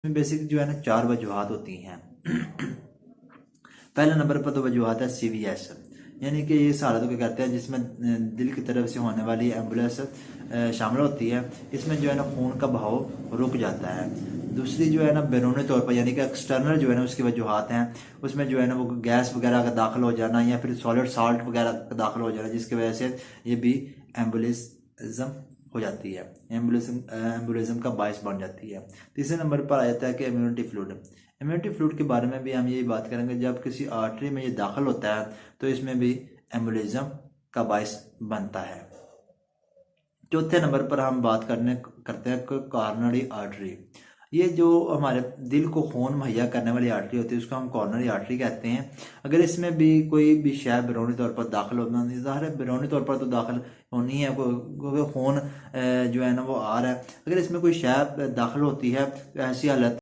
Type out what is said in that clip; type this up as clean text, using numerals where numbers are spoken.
इसमें बेसिक जो है ना 4 वजूहात होती हैं। पहले नंबर पर तो वजूहात है CVS, यानी कि ये इस हालत को कहते हैं जिसमें दिल की तरफ से होने वाली एम्बुलेंस शामिल होती है। इसमें जो है ना खून का बहाव रुक जाता है। दूसरी जो है ना बैरूनी तौर पर यानी कि एक्सटर्नल जो है ना उसकी वजूहात हैं, उसमें जो है ना वो गैस वगैरह का दाखिल हो जाना या फिर सॉलिड साल्ट वगैरह का दाखिल हो जाना, जिसकी वजह से ये भी एम्बुलिज्म हो जाती है, एम्बुलिज्म का बायस बन जाती है। तीसरे नंबर पर आ जाता है कि इम्यूनिटी फ्लूइड। इम्यूनिटी फ्लूइड के बारे में भी हम यही बात करेंगे, जब किसी आर्टरी में ये दाखिल होता है तो इसमें भी एम्बुलिज्म का बायस बनता है। चौथे नंबर पर हम बात करते हैं कॉर्नरी आर्टरी। ये जो हमारे दिल को खून मुहैया करने वाली आर्टरी होती है उसको हम कॉर्नरी आर्टरी कहते हैं। अगर इसमें भी कोई भी शय बैरूनी तौर पर दाखिल होना, ज़ाहिर है बैरूनी तौर पर तो दाखिल होनी है क्योंकि खून जो है ना वो आ रहा है। अगर इसमें कोई शय दाखिल होती है तो ऐसी हालत